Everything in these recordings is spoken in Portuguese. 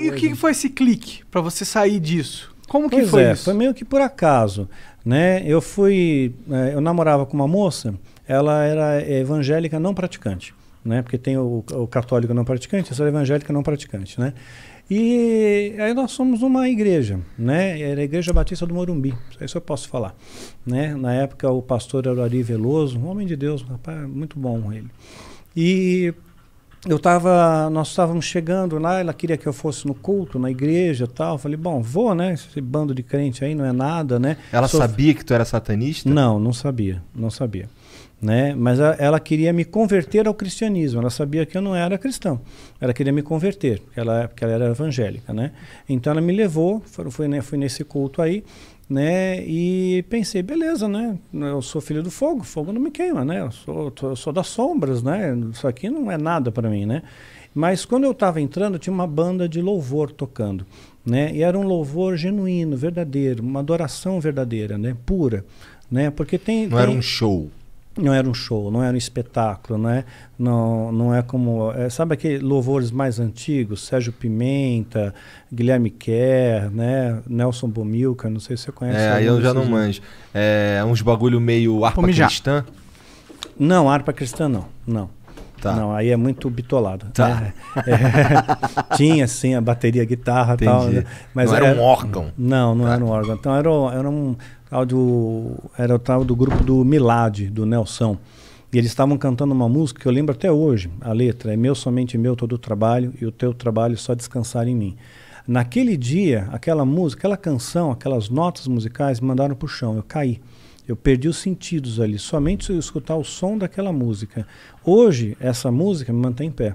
E o que foi esse clique para você sair disso? Como que Pois foi é, isso? foi meio que por acaso, né? Eu namorava com uma moça, ela era evangélica não praticante, né? Porque tem o católico não praticante, essa é evangélica não praticante, né? E aí nós somos uma igreja, né? Era a Igreja Batista do Morumbi, isso eu posso falar, né? Na época o pastor era o Ari Veloso, um homem de Deus, um rapaz muito bom ele. E nós estávamos chegando lá, ela queria que eu fosse no culto, na igreja e tal. Eu falei, bom, vou, né? Esse bando de crente aí não é nada, né? Ela sabia que tu era satanista? Não sabia. Né? Mas ela queria me converter ao cristianismo. Ela sabia que eu não era cristão. Ela queria me converter, porque ela era evangélica, né? Então ela me levou, fui nesse culto aí, né? E pensei, beleza, né? Eu sou filho do fogo, fogo não me queima, né? Eu sou das sombras, né? Isso aqui não é nada para mim, né? Mas quando eu estava entrando, tinha uma banda de louvor tocando, né? E era um louvor genuíno, verdadeiro, uma adoração verdadeira, né? Pura, né? Porque era um show. Não era um show, não era um espetáculo, né? Não é como... sabe aqueles louvores mais antigos? Sérgio Pimenta, Guilherme Kerr, né? Nelson Bomilcar, não sei se você conhece. Aí eu já não manjo. Uns bagulho meio harpa cristã? Não, harpa cristã não. Tá. Não, aí é muito bitolado. Tá. Né? Tinha, sim, a bateria, a guitarra e tal. Né? Mas não era um órgão? Não era um órgão. Então era o tal do grupo do Milad, do Nelson. E eles estavam cantando uma música que eu lembro até hoje. A letra é meu, somente meu, todo o trabalho, e o teu trabalho só descansar em mim. Naquele dia, aquela música, aquela canção, aquelas notas musicais me mandaram pro chão. Eu caí. Eu perdi os sentidos ali, somente se eu escutar o som daquela música. Hoje, essa música me mantém em pé.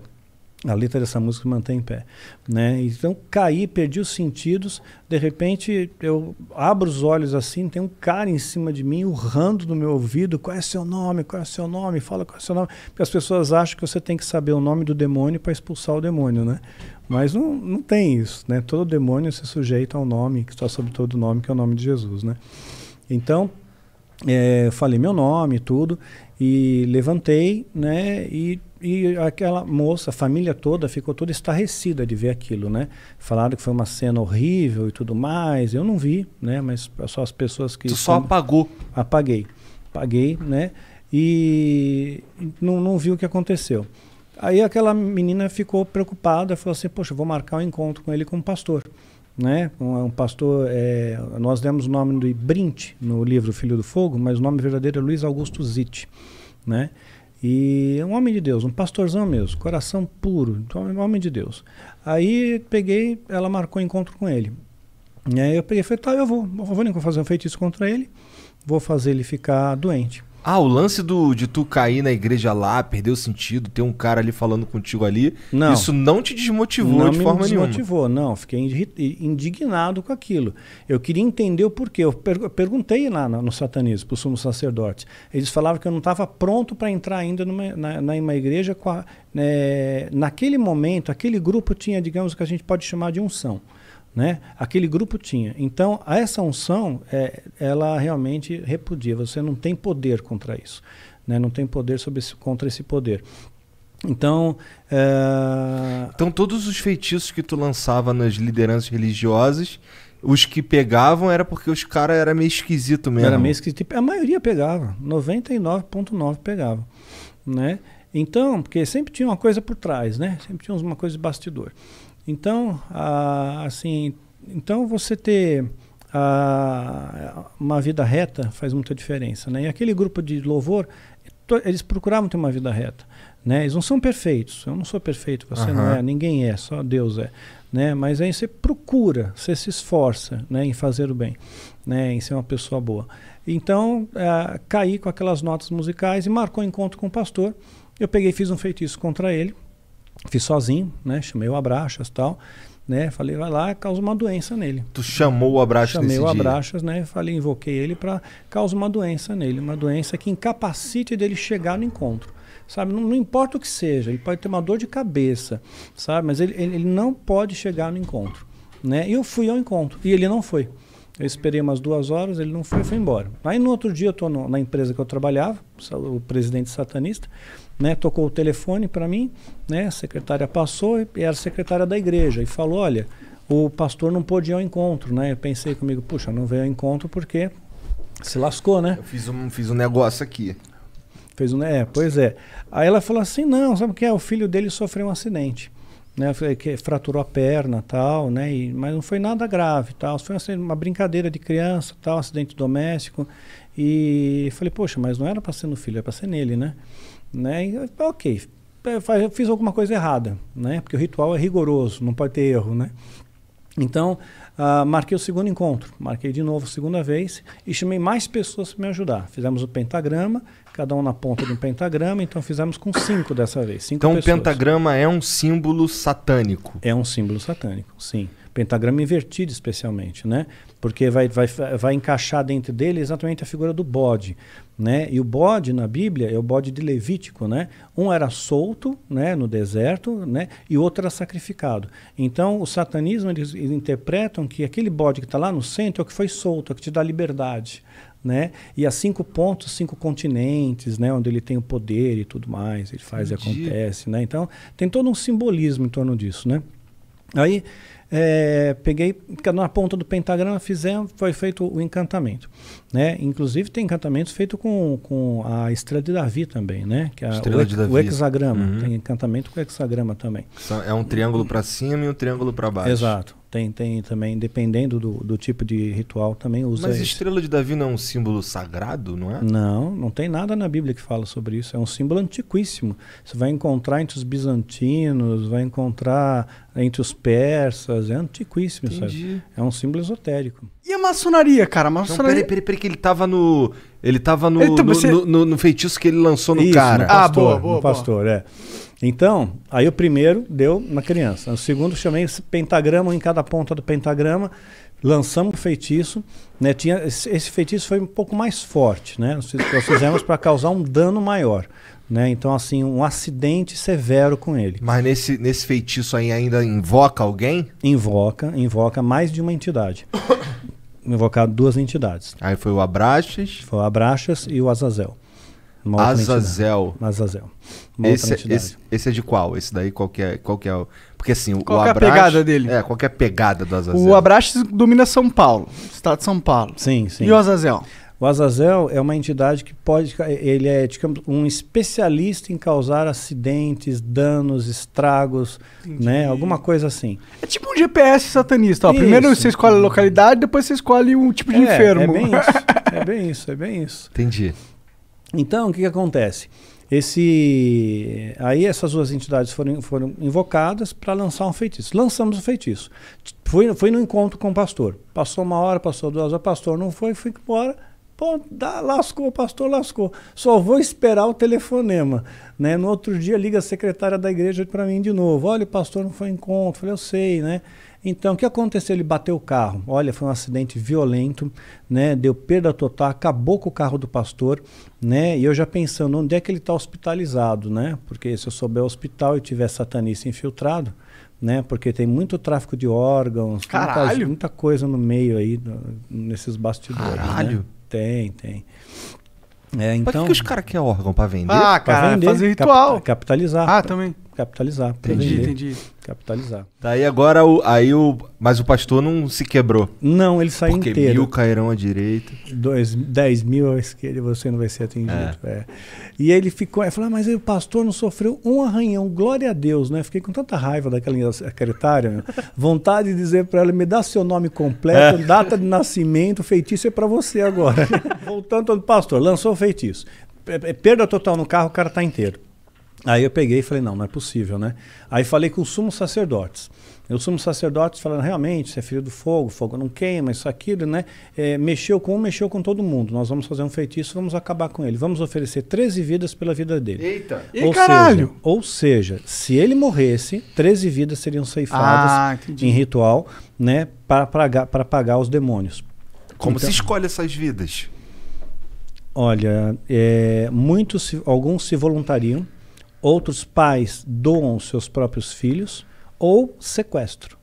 A letra dessa música me mantém em pé, né? Então, caí, perdi os sentidos. De repente, eu abro os olhos assim, tem um cara em cima de mim, urrando no meu ouvido: qual é seu nome? Qual é seu nome? Fala qual é seu nome. Porque as pessoas acham que você tem que saber o nome do demônio para expulsar o demônio, né? Mas não tem isso, né? Todo demônio se sujeita ao nome, que está sobre todo nome, que é o nome de Jesus, né? Então, eu falei meu nome e tudo, e levantei, né? E aquela moça, a família toda ficou toda estarrecida de ver aquilo, né? Falaram que foi uma cena horrível e tudo mais. Eu não vi, né? Mas só as pessoas que... Tu só apagou? Apaguei, né? E não vi o que aconteceu. Aí aquela menina ficou preocupada, falou assim, poxa, eu vou marcar um encontro com ele como pastor, né? Um pastor, nós demos o nome do Brint no livro Filho do Fogo, mas o nome verdadeiro é Luiz Augusto Zitt, né? E um homem de Deus, um pastorzão mesmo, coração puro, então um homem de Deus. Aí peguei, ela marcou encontro com ele. E aí eu peguei e falei, tá, eu vou fazer um feitiço contra ele, vou fazer ele ficar doente. O lance de tu cair na igreja lá, perder o sentido, ter um cara ali falando contigo ali, isso não te desmotivou de forma nenhuma? Não me desmotivou, não. Fiquei indignado com aquilo. Eu queria entender o porquê. Eu perguntei lá no satanismo, para os sumos sacerdotes. Eles falavam que eu não estava pronto para entrar ainda numa igreja. Naquele momento, aquele grupo tinha, digamos, o que a gente pode chamar de unção. Né? Aquele grupo tinha. Então, essa unção, ela realmente repudia. Você não tem poder contra isso, né? Não tem poder contra esse poder. Então, então, todos os feitiços que tu lançava nas lideranças religiosas, os que pegavam era porque os caras eram meio esquisito mesmo. Era meio esquisito. A maioria pegava. 99,9% pegava, né? Então, porque sempre tinha uma coisa por trás, né? Sempre tinha uma coisa de bastidor. Então, então você ter uma vida reta faz muita diferença, né? E aquele grupo de louvor, eles procuravam ter uma vida reta, né? Eles não são perfeitos, eu não sou perfeito, você não é, ninguém é, só Deus é, né? Mas aí você procura, você se esforça, né, em fazer o bem, né, em ser uma pessoa boa. Então, caí com aquelas notas musicais e marcou um encontro com o pastor. Eu peguei e fiz um feitiço contra ele. Fiz sozinho, né? Chamei o Abraxas e tal, né? Falei, vai lá, causa uma doença nele. Tu chamou o Abraxas nesse dia? Chamei o Abraxas, né? Falei, invoquei ele para causar uma doença nele, uma doença que incapacite dele chegar no encontro, sabe? Não importa o que seja, ele pode ter uma dor de cabeça, sabe? Mas ele não pode chegar no encontro, né? E eu fui ao encontro e ele não foi. Eu esperei umas 2 horas, ele não foi embora. Aí no outro dia eu estou na empresa que eu trabalhava, o presidente satanista, né? Tocou o telefone para mim, né? A secretária passou e era a secretária da igreja e falou, olha, o pastor não pôde ir ao encontro, né? Eu pensei comigo, puxa, não veio ao encontro porque se lascou, né? Eu fiz um negócio aqui. Pois é. Aí ela falou assim, não, sabe o que é? O filho dele sofreu um acidente, né? Que fraturou a perna, tal, né? Mas não foi nada grave, tal. Foi uma brincadeira de criança, tal, acidente doméstico. E falei, poxa, mas não era para ser no filho, era para ser nele, né? E, ok, eu fiz alguma coisa errada, né? Porque o ritual é rigoroso, não pode ter erro, né? Então, marquei o segundo encontro, marquei de novo a segunda vez e chamei mais pessoas para me ajudar. Fizemos o pentagrama, cada um na ponta de um pentagrama, então fizemos com 5 dessa vez. 5 então pessoas. O pentagrama é um símbolo satânico. É um símbolo satânico, sim. Pentagrama invertido especialmente, né? Porque vai encaixar dentro dele exatamente a figura do bode, né? E o bode na Bíblia é o bode de Levítico, né? Um era solto, né, no deserto, né? E o outro era sacrificado. Então, o satanismo, eles interpretam que aquele bode que está lá no centro é o que foi solto, é o que te dá liberdade, né? E há 5 pontos, 5 continentes, né? Onde ele tem o poder e tudo mais, ele faz e acontece, né? Então, tem todo um simbolismo em torno disso, né? Aí, peguei, na ponta do pentagrama foi feito o encantamento, né? Inclusive tem encantamentos feitos com a estrela de Davi também, né? Que é o hexagrama, tem encantamento com o hexagrama também. É um triângulo para cima e um triângulo para baixo. Exato. Tem também, dependendo do tipo de ritual, também usa. Mas a estrela de Davi não é um símbolo sagrado, não é? Não tem nada na Bíblia que fala sobre isso. É um símbolo antiquíssimo. Você vai encontrar entre os bizantinos, vai encontrar entre os persas. É antiquíssimo, sabe? É um símbolo esotérico. E a maçonaria, cara? A maçonaria... Não, peraí, que ele tava no feitiço que ele lançou no cara. No pastor, no pastor, é. Então, aí o primeiro deu na criança. O segundo chamei esse pentagrama, em cada ponta do pentagrama, lançamos o feitiço, né? Esse feitiço foi um pouco mais forte, né? Nós fizemos para causar um dano maior, né? Então, assim, um acidente severo com ele. Mas nesse feitiço aí ainda invoca alguém? Invoca mais de uma entidade. Invocado 2 entidades. Aí foi o Abraxas. Foi o Abraxas e o Azazel. Azazel. Esse é de qual? Esse daí qual que é o... Porque assim, qual é a pegada dele? Qual que é a pegada do Azazel? O Abraxas domina São Paulo, estado de São Paulo. Sim. E o Azazel? O Azazel é uma entidade que ele é, digamos, um especialista em causar acidentes, danos, estragos, né? Alguma coisa assim. É tipo um GPS satanista. Ó. Primeiro você escolhe a localidade, depois você escolhe um tipo de enfermo. É bem isso. Entendi. Então, o que acontece? Aí essas 2 entidades foram invocadas para lançar um feitiço. Lançamos o feitiço. Fui no encontro com o pastor. Passou 1 hora, passou 2 horas, o pastor não foi, fui embora. Pô, lascou, o pastor lascou. Só vou esperar o telefonema, né? No outro dia liga a secretária da igreja para mim de novo. Olha, o pastor não foi ao encontro. Falei, eu sei, né? Então, o que aconteceu? Ele bateu o carro. Olha, foi um acidente violento, né? Deu perda total, acabou com o carro do pastor, né? E eu já pensando, onde é que ele está hospitalizado, né? Porque se eu souber o hospital e tiver satanista infiltrado, né? Porque tem muito tráfico de órgãos, muita coisa no meio aí, nesses bastidores. Caralho! Né? Tem. Pra que os caras querem órgão? Pra vender? Pra vender, fazer ritual. Capitalizar. Também. Capitalizar. Entendi. Capitalizar. Daí agora, mas o pastor não se quebrou. Não, ele saiu inteiro. Porque 1.000 cairão à direita. 10 mil à esquerda, você não vai ser atingido. E ele falou, mas aí o pastor não sofreu um arranhão, glória a Deus, né? Fiquei com tanta raiva daquela secretária, vontade de dizer para ela, me dá seu nome completo, data de nascimento, feitiço é para você agora. Voltando ao pastor, lançou o feitiço. Perda total no carro, o cara tá inteiro. Aí eu peguei e falei, não é possível, né? Aí falei com os sumos sacerdotes. E os sumos sacerdotes falaram, realmente, você é filho do fogo não queima, isso, aquilo, né? Mexeu com todo mundo. Nós vamos fazer um feitiço, vamos acabar com ele. Vamos oferecer 13 vidas pela vida dele. Eita! Caralho! Ou seja, se ele morresse, 13 vidas seriam ceifadas em ritual, né? Para pagar os demônios. Como se escolhe essas vidas? Olha, alguns se voluntariam, outros pais doam seus próprios filhos ou sequestro.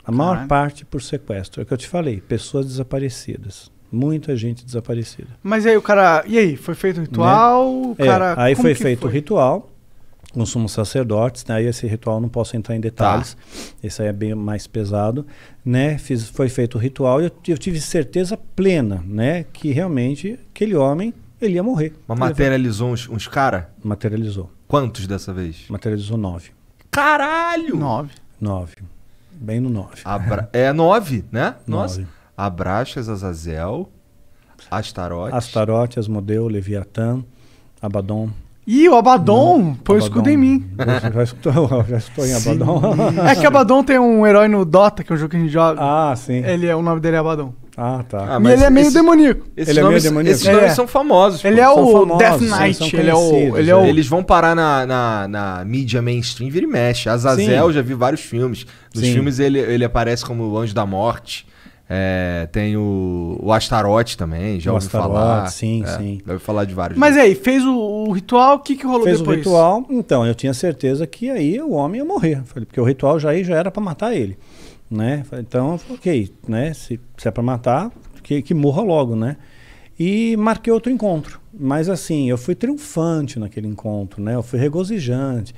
A maior parte por sequestro. É o que eu te falei, pessoas desaparecidas. Muita gente desaparecida. Mas aí o cara... E aí? Foi feito o ritual? Né? Aí foi feito o ritual, com sumos sacerdotes, né? Aí esse ritual não posso entrar em detalhes, esse aí é bem mais pesado, né? Foi feito o ritual e eu tive certeza plena, né? Que realmente aquele homem, ele ia morrer. Mas materializou uns caras? Materializou. Quantos dessa vez? Materializou 9. Caralho! 9. Bem no 9. É 9, né? 9. Nossa. Abraxas, Azazel, Astarote. Astarote, Asmodeu, Leviatã, Abaddon. Ih, o Abaddon põe o escudo em mim. Já estou em Abaddon. É que Abaddon tem um herói no Dota, que é um jogo que a gente joga. Ah, sim. O nome dele é Abaddon. Ah, tá. E ele é meio demoníaco. Esses nomes são famosos. Ele é o Death Knight. Eles vão parar na mídia mainstream, vira e mexe. Azazel, já vi vários filmes. Nos filmes ele aparece como o Anjo da Morte. Tem o Astarote também, já ouvi falar. Sim. Já ouvi falar de vários. Mas aí, fez o ritual, o que rolou depois? Fez o ritual, então, eu tinha certeza que aí o homem ia morrer. Falei, porque o ritual já era para matar ele, né? Falei, então, ok, né? Se é para matar, que morra logo, né? E marquei outro encontro. Mas assim, eu fui triunfante naquele encontro, né? Eu fui regozijante,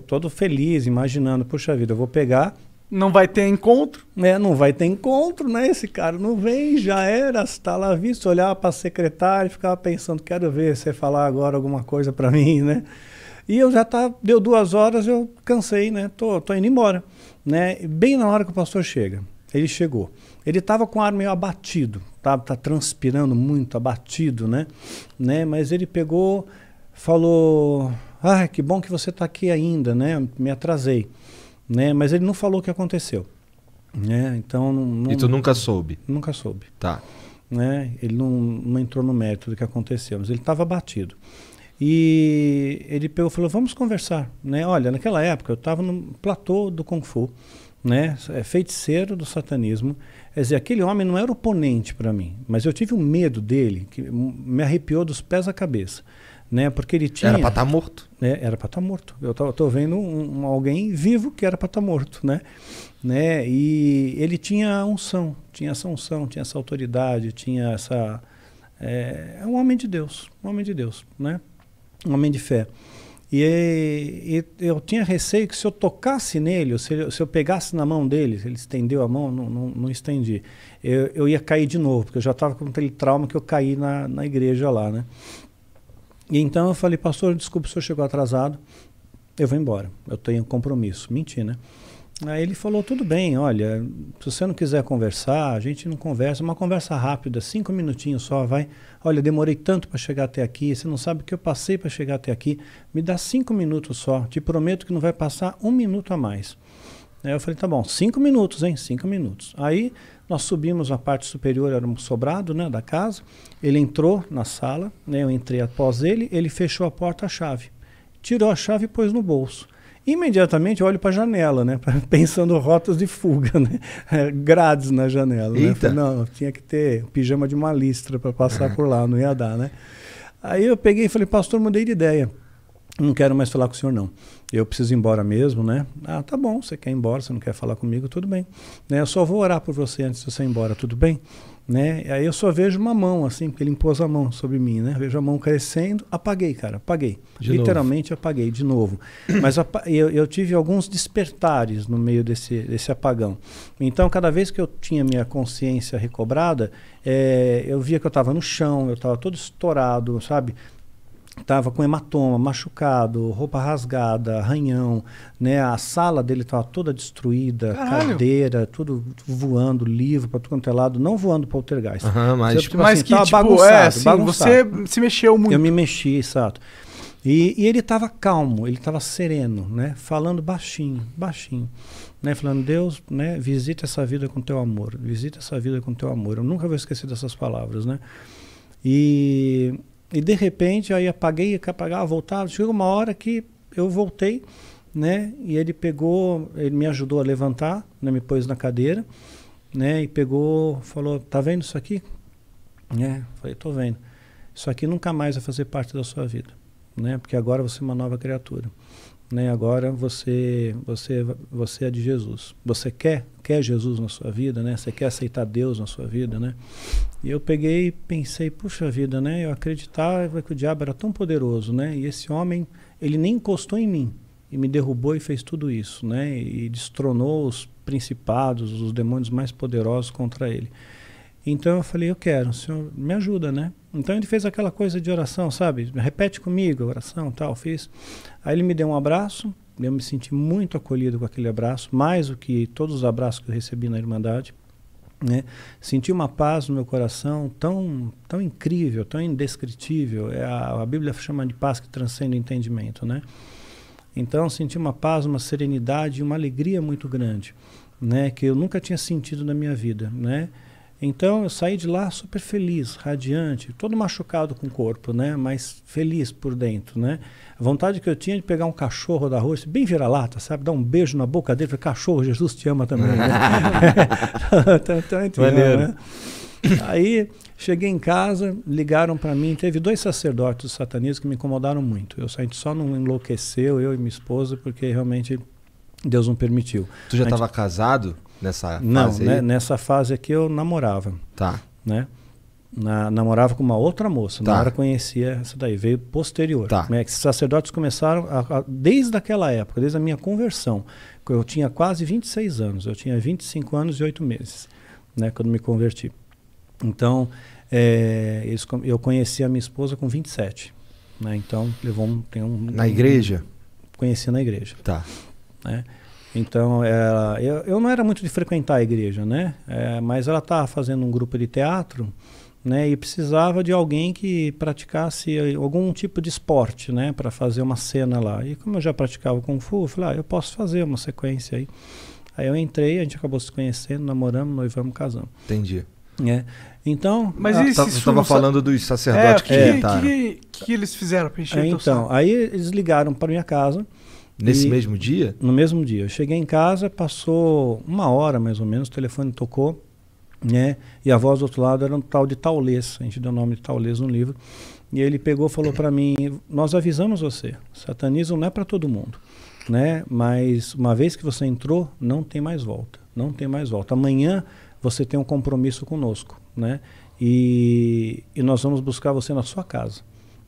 todo feliz, imaginando, puxa vida, eu vou pegar... Não vai ter encontro? Não vai ter encontro, né? Esse cara não vem, já era, está lá visto, olhava para a secretária e ficava pensando, quero ver você falar agora alguma coisa para mim, né? E eu já deu 2 horas, eu cansei, né? Tô indo embora, né? Bem na hora que o pastor chega, ele chegou. Ele estava com o ar meio abatido, tá transpirando muito, abatido, né? Mas ele pegou, falou, que bom que você está aqui ainda, né? Me atrasei. Né? Mas ele não falou o que aconteceu. Né? Então, e tu nunca soube? Nunca soube. Tá. Né? Ele não entrou no mérito do que aconteceu, mas ele estava abatido. E ele pegou e falou, vamos conversar. Né? Olha, naquela época eu estava no platô do Kung Fu, né? Feiticeiro do satanismo. Quer dizer, aquele homem não era oponente para mim, mas eu tive um medo dele que me arrepiou dos pés à cabeça. Né? Porque ele tinha... Era para estar morto. Era para estar morto. Eu tô vendo alguém vivo que era para estar morto, né? E ele tinha unção, tinha essa autoridade, tinha essa... É um homem de Deus, né? Um homem de fé. E eu tinha receio que se eu tocasse nele, ou se eu pegasse na mão dele, ele estendeu a mão, não estendi, eu ia cair de novo, porque eu já estava com aquele trauma que eu caí na igreja lá, né? E então eu falei, pastor, desculpa, o senhor chegou atrasado, eu vou embora, eu tenho compromisso. Menti, né? Aí ele falou, tudo bem, olha, se você não quiser conversar, a gente não conversa, uma conversa rápida, 5 minutinhos só, vai. Olha, demorei tanto para chegar até aqui, você não sabe o que eu passei para chegar até aqui, me dá 5 minutos só, te prometo que não vai passar 1 minuto a mais. Aí eu falei, tá bom, 5 minutos, hein, 5 minutos. Aí nós subimos a parte superior, era um sobrado, né, da casa, ele entrou na sala, né, eu entrei após ele, ele fechou a porta, a chave, tirou a chave e pôs no bolso. Imediatamente eu olho para a janela, né, pensando rotas de fuga, né, grades na janela. Né? Falei, não, tinha que ter pijama de uma listra para passar por lá, não ia dar, né. Aí eu peguei e falei, pastor, mudei de ideia. Não quero mais falar com o senhor, não. Eu preciso ir embora mesmo, né? Ah, tá bom, você quer ir embora, você não quer falar comigo, tudo bem. Né? Eu só vou orar por você antes de você ir embora, tudo bem? Né? Aí eu só vejo uma mão, assim, porque ele impôs a mão sobre mim, né? Vejo a mão crescendo, apaguei, cara, apaguei. Literalmente apaguei de novo. Mas eu tive alguns despertares no meio desse apagão. Então, cada vez que eu tinha minha consciência recobrada, eu via que eu estava no chão, eu estava todo estourado, sabe? Estava com hematoma, machucado, roupa rasgada, arranhão, né? A sala dele estava toda destruída, cadeira, tudo voando, livro para tudo quanto é lado, não voando para o poltergeist. Mas que assim, bagunçado. Você se mexeu muito. Eu me mexi, exato. E ele estava calmo, ele estava sereno, né? Falando baixinho, né? Falando, Deus, né? Visita essa vida com teu amor, visita essa vida com teu amor. Eu nunca vou esquecer dessas palavras, né? E de repente, aí apagava, voltava. Chegou uma hora que eu voltei, né? E ele me ajudou a levantar, né? Me pôs na cadeira, né? E falou, tá vendo isso aqui? Falei, tô vendo. Isso aqui nunca mais vai fazer parte da sua vida, né? Porque agora você é uma nova criatura, né? Agora você é de Jesus. Você quer Jesus na sua vida, né? Você quer aceitar Deus na sua vida, né? E eu peguei e pensei, puxa vida, né? Eu acreditava que o diabo era tão poderoso, né? E esse homem, ele nem encostou em mim e me derrubou e fez tudo isso, né? E destronou os principados, os demônios mais poderosos contra ele. Então eu falei, eu quero, o Senhor me ajuda, né? Então ele fez aquela coisa de oração, sabe? Repete comigo a oração, tal, fiz. Aí ele me deu um abraço, eu me senti muito acolhido com aquele abraço, mais do que todos os abraços que eu recebi na Irmandade, né? Senti uma paz no meu coração tão incrível, tão indescritível. A Bíblia chama de paz que transcende o entendimento, né? Então senti uma paz, uma serenidade, uma alegria muito grande, né? Que eu nunca tinha sentido na minha vida, né? Então eu saí de lá super feliz, radiante, todo machucado com o corpo, né? Mas feliz por dentro, né? A vontade que eu tinha de pegar um cachorro da rua, bem vira-lata, sabe? Dar um beijo na boca dele, falar, cachorro, Jesus te ama também. Né? Né? Aí cheguei em casa, ligaram para mim, teve 2 sacerdotes do satanismo que me incomodaram muito. Eu só não enlouqueceu, eu e minha esposa, porque realmente Deus não permitiu. Tu já estava casado nessa fase? Não, né, nessa fase aqui eu namorava. Tá. Né? Namorava com uma outra moça, tá. Na hora conhecia essa daí, veio posterior. Tá. Né? Esses sacerdotes começaram, desde aquela época, desde a minha conversão, eu tinha quase 26 anos, eu tinha 25 anos e 8 meses, né, quando me converti. Então, eu conheci a minha esposa com 27. Né? Então, levou Na igreja? Conheci na igreja. Tá. Né? Então, eu não era muito de frequentar a igreja, né? Mas ela estava fazendo um grupo de teatro, né? E precisava de alguém que praticasse algum tipo de esporte, né? Para fazer uma cena lá. E como eu já praticava Kung Fu, eu falei, eu posso fazer uma sequência aí. Aí eu entrei, a gente acabou se conhecendo, namoramos, noivamos, casamos. Entendi. Então... Mas você estava falando dos sacerdotes que eles fizeram para encher então, aí eles ligaram para minha casa. Nesse mesmo dia? No mesmo dia. Eu cheguei em casa, passou 1 hora mais ou menos, o telefone tocou, né? E a voz do outro lado era um tal de Taulês, a gente deu o nome de Taulês no livro. E ele pegou e falou para mim, nós avisamos você, satanismo não é para todo mundo, né? Mas uma vez que você entrou, não tem mais volta, não tem mais volta. Amanhã você tem um compromisso conosco, né? E nós vamos buscar você na sua casa.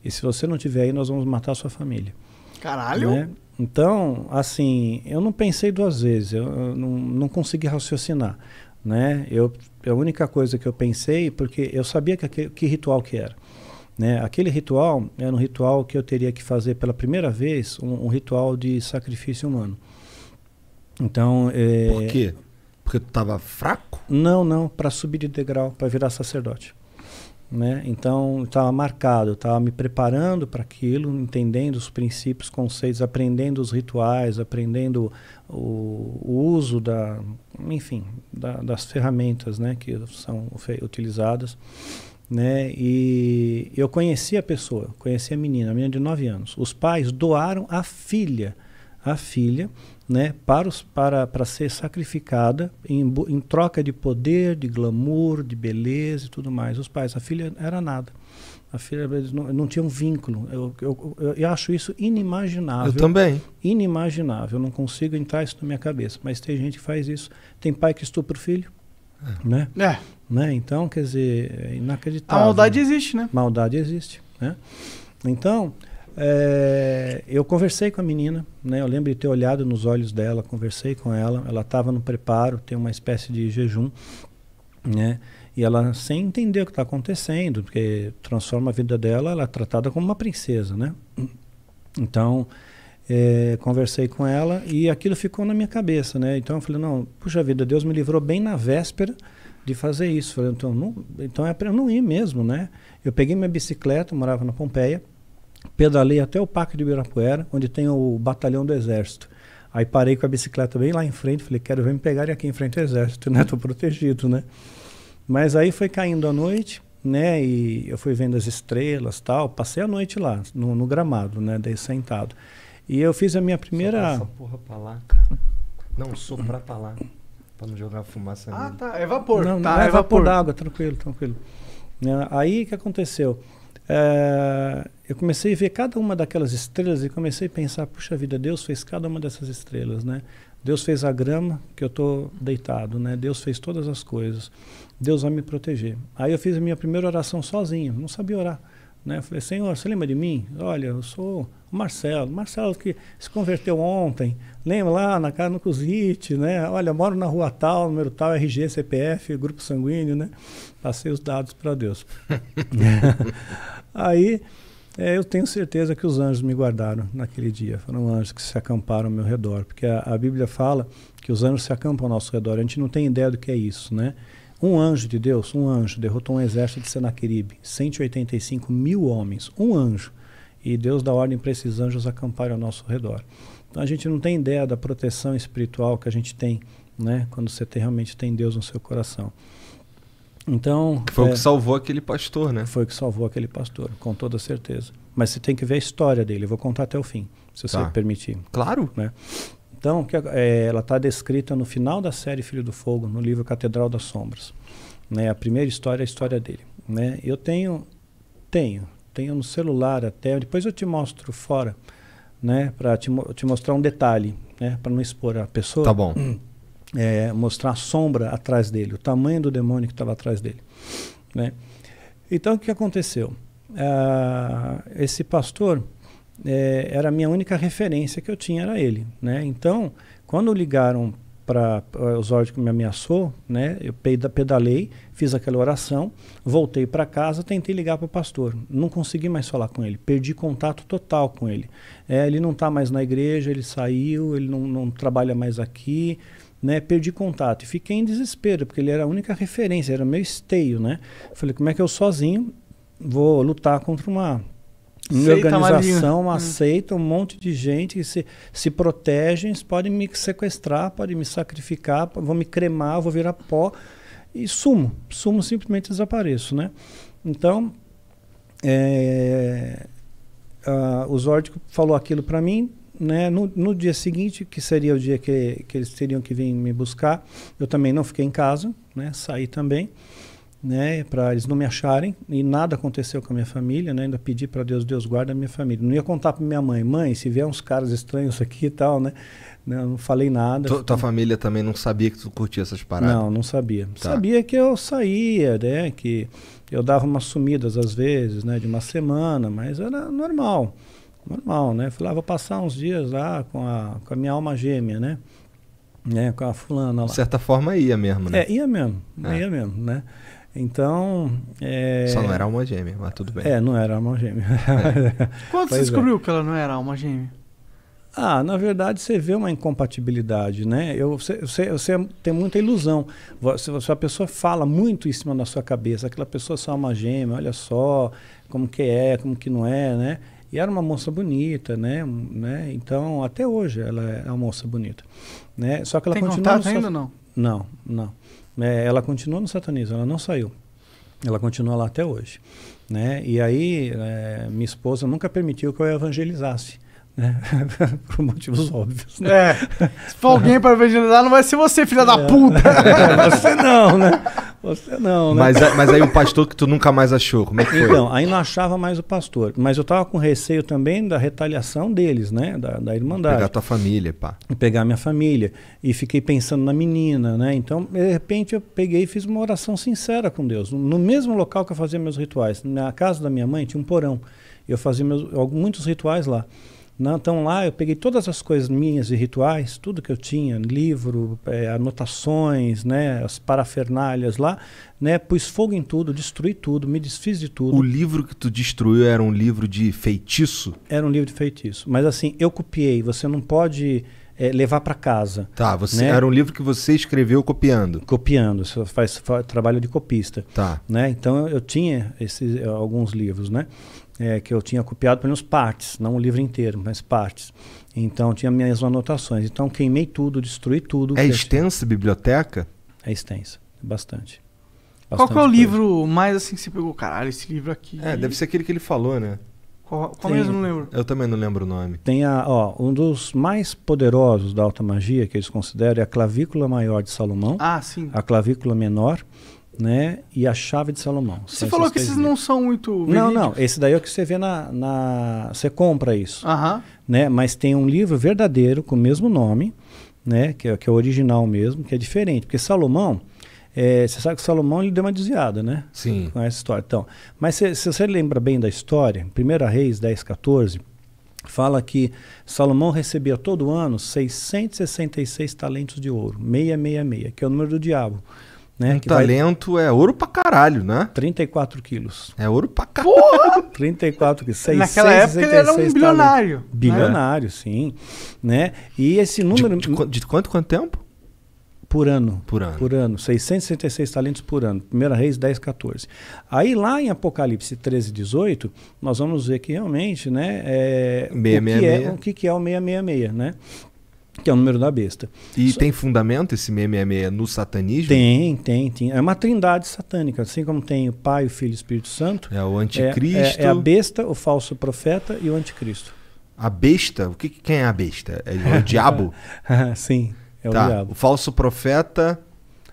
E se você não estiver aí, nós vamos matar a sua família. Caralho! Né? Então, assim, eu não pensei 2 vezes, eu não consegui raciocinar, né? A única coisa que eu pensei, porque eu sabia que ritual que era, né? Aquele ritual era um ritual que eu teria que fazer pela primeira vez, um ritual de sacrifício humano. Então, por quê? Porque tu estava fraco? Não, para subir de degrau, para virar sacerdote. Né? Então estava marcado, estava me preparando para aquilo, entendendo os princípios, conceitos, aprendendo os rituais, aprendendo o uso das ferramentas, né, que são utilizadas, né? E eu conheci a pessoa, conheci a menina de 9 anos. Os pais doaram a filha, né, para ser sacrificada em troca de poder, de glamour, de beleza e tudo mais. Os pais, a filha era nada. A filha não tinha um vínculo. Eu acho isso inimaginável. Eu também. Inimaginável. Eu não consigo entrar isso na minha cabeça. Mas tem gente que faz isso. Tem pai que estupra o filho. Né? Né? Então, quer dizer, é inacreditável. A maldade existe, né? Maldade existe. Né? Então... eu conversei com a menina, né? Eu lembro de ter olhado nos olhos dela, conversei com ela. Ela estava no preparo, tem uma espécie de jejum, né? E ela, sem entender o que está acontecendo, porque transforma a vida dela, ela é tratada como uma princesa, né? Então, conversei com ela e aquilo ficou na minha cabeça, né? Então eu falei, não, puxa vida, Deus me livrou bem na véspera de fazer isso. Falei, então é para eu não ir mesmo, né? Eu peguei minha bicicleta, eu morava na Pompeia, pedalei até o Parque de Ibirapuera, onde tem o batalhão do Exército. Aí parei com a bicicleta bem lá em frente, falei, quero ver me pegarem aqui em frente ao Exército, né? Tô protegido, né? Mas aí foi caindo a noite, né? E eu fui vendo as estrelas, tal. Passei a noite lá, no gramado, né? Daí sentado. E eu fiz a minha primeira... Sopra essa porra pra lá, cara. Não, soprar pra lá. Pra não jogar fumaça nele. Tá. É vapor. Não, tá, é vapor d'água, tranquilo. Aí o que aconteceu? Eu comecei a ver cada uma daquelas estrelas e comecei a pensar, puxa vida, Deus fez cada uma dessas estrelas, né? Deus fez a grama que eu estou deitado, né? Deus fez todas as coisas. Deus vai me proteger. Aí eu fiz a minha primeira oração sozinho, não sabia orar, né? Eu falei, Senhor, você lembra de mim? Olha, eu sou o Marcelo que se converteu ontem, lembra lá na casa no Cusite, né? Olha, eu moro na rua tal, número tal, RG, CPF, grupo sanguíneo, né? Passei os dados para Deus. Aí, eu tenho certeza que os anjos me guardaram naquele dia. Foram anjos que se acamparam ao meu redor, porque a Bíblia fala que os anjos se acampam ao nosso redor. A gente não tem ideia do que é isso, né? Um anjo de Deus, um anjo, derrotou um exército de Senaqueribe, 185 mil homens, um anjo. E Deus dá ordem para esses anjos acamparem ao nosso redor. Então a gente não tem ideia da proteção espiritual que a gente tem, né? Quando você realmente tem Deus no seu coração. Então, foi o que salvou aquele pastor, né? Foi o que salvou aquele pastor, com toda certeza. Mas você tem que ver a história dele. Eu vou contar até o fim, se você permitir. Claro. Né? Então, ela está descrita no final da série Filho do Fogo, no livro Catedral das Sombras. Né? A primeira história é a história dele. Né? Eu tenho no celular até, depois eu te mostro fora, né? Para te mostrar um detalhe, né? Para não expor a pessoa. Tá bom. Mostrar a sombra atrás dele, o tamanho do demônio que estava atrás dele. Né? Então, o que aconteceu? Esse pastor era a minha única referência que eu tinha, era ele. Né? Então, quando ligaram para o Zord que me ameaçou, né? Eu pedalei, fiz aquela oração, voltei para casa, tentei ligar para o pastor. Não consegui mais falar com ele, perdi contato total com ele. Ele não está mais na igreja, ele saiu, ele não trabalha mais aqui. Né, perdi contato e fiquei em desespero, porque ele era a única referência, era meu esteio, né? Falei, como é que eu sozinho vou lutar contra uma organização, uma seita, um monte de gente que se protegem, podem me sequestrar, podem me sacrificar, vão me cremar, vou virar pó e sumo, simplesmente desapareço, né? Então, o Zord falou aquilo para mim. Né? No dia seguinte, que seria o dia que eles teriam que vir me buscar, eu também não fiquei em casa, né? Saí também, né? Para eles não me acharem, e nada aconteceu com a minha família, né? Ainda pedi para Deus guarda a minha família. Não ia contar para minha mãe, se vier uns caras estranhos aqui e tal, né? Não falei nada. Tua família também não sabia que tu curtia essas paradas? Não sabia. Tá. Sabia que eu saía, né? Que eu dava umas sumidas às vezes, né? De uma semana, mas era normal, né? Falei, vou passar uns dias lá com a minha alma gêmea, né? Com a fulana lá. De certa forma ia mesmo, né? Ia mesmo, né? Então... Só não era alma gêmea, mas tudo bem. Não era alma gêmea. Quando você descobriu que ela não era alma gêmea? Na verdade, você vê uma incompatibilidade, né? Você tem muita ilusão. Se a pessoa fala muito em cima da sua cabeça, aquela pessoa é só alma gêmea, olha só como que é, como que não é, né? E era uma moça bonita, né? Então, até hoje ela é uma moça bonita. Né? Só que ela continua... Tem contato ainda ou não? Não. Ela continua no satanismo, ela não saiu. Ela continua lá até hoje. Né? E aí, minha esposa nunca permitiu que eu evangelizasse. Né? Por motivos óbvios. Né? Se for alguém para evangelizar, não vai ser você, filha da puta. Você não, né? Você não, né? Mas aí o pastor que tu nunca mais achou, como é que foi? Então, aí não achava mais o pastor. Mas eu tava com receio também da retaliação deles, né? Da Irmandade. Pegar tua família, pá. Pegar minha família. E fiquei pensando na menina, né? Então, de repente, eu peguei e fiz uma oração sincera com Deus. No mesmo local que eu fazia meus rituais. Na casa da minha mãe tinha um porão. Eu fazia muitos rituais lá. Então lá eu peguei todas as coisas minhas e rituais, tudo que eu tinha, livro, anotações, né, as parafernálias lá, né, pus fogo em tudo, destruí tudo, me desfiz de tudo. O livro que tu destruiu era um livro de feitiço? Era um livro de feitiço, mas assim, eu copiei, você não pode levar para casa. Tá, era um livro que você escreveu copiando? Copiando, você faz trabalho de copista. Tá. Né, então eu tinha alguns livros, né? Que eu tinha copiado pelo menos partes, não o livro inteiro, mas partes. Então tinha minhas anotações. Então queimei tudo, destruí tudo. É extensa a biblioteca? É extensa, bastante. Qual que é o livro mais assim que você pegou? Caralho, esse livro aqui... deve ser aquele que ele falou, né? Qual mesmo? Não lembro. Eu também não lembro o nome. Tem um dos mais poderosos da alta magia, que eles consideram, é a clavícula maior de Salomão. Sim. A clavícula menor, né, e a chave de Salomão. Você falou que esses não são muito verídicos. Não, esse daí é o que você vê você compra isso. Né, mas tem um livro verdadeiro com o mesmo nome, né, que é o original mesmo, que é diferente, porque Salomão, Você sabe que Salomão ele deu uma desviada, né? Sim. Com essa história. Então, mas se você lembra bem da história, 1 Reis 10:14, fala que Salomão recebia todo ano 666 talentos de ouro, 666, que é o número do diabo. Né? Talento é ouro pra caralho, né? 34 quilos. É ouro pra caralho. 34 quilos. Naquela época ele era um bilionário. Bilionário, sim. Né? E esse número... De quanto tempo? Por ano. Por ano. Por ano. 666 talentos por ano. 1 Reis 10:14. Aí lá em Apocalipse 13:18, nós vamos ver que realmente, né, o que é o 666, né? Que é o número da besta. E tem fundamento esse 666 no satanismo? Tem. É uma trindade satânica. Assim como tem o Pai, o Filho e o Espírito Santo. É o anticristo. É a besta, o falso profeta e o anticristo. A besta? Quem é a besta? É o diabo? Sim, é o diabo. O falso profeta...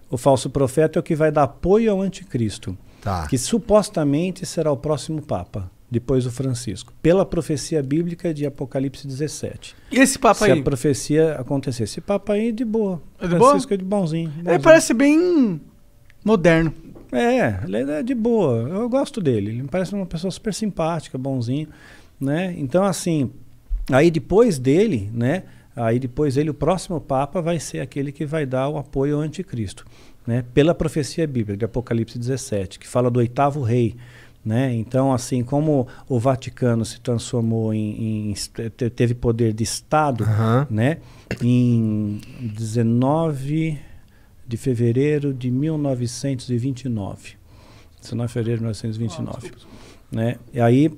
O falso profeta é o que vai dar apoio ao anticristo. Tá. Que supostamente será o próximo Papa. Depois do Francisco, pela profecia bíblica de Apocalipse 17. E esse Papa aí? Se a profecia acontecer. Esse Papa aí de boa. É de Francisco boa? É de bonzinho. Ele parece bem moderno. Ele é de boa. Eu gosto dele. Ele me parece uma pessoa super simpática, bonzinho, né? Então, assim, aí depois dele, né? O próximo Papa vai ser aquele que vai dar o apoio ao anticristo, né? Pela profecia bíblica de Apocalipse 17, que fala do 8º rei. Né? Então, assim, como o Vaticano se transformou teve poder de Estado, né? Em 19 de fevereiro de 1929. 19 de fevereiro de 1929. Né? E aí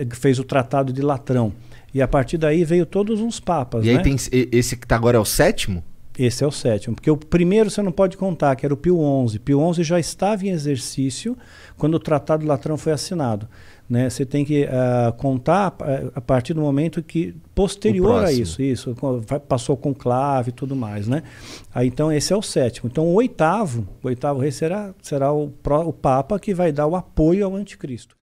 fez o Tratado de Latrão. E a partir daí veio todos uns papas. E aí tem esse que tá agora é o 7º? Esse é o 7º, porque o primeiro você não pode contar, que era o Pio XI. Pio XI já estava em exercício quando o Tratado de Latrão foi assinado. Né? Você tem que contar a partir do momento que, posterior a isso, passou com conclave e tudo mais. Né? Aí, então, esse é o 7º. Então, o 8º rei será o Papa que vai dar o apoio ao anticristo.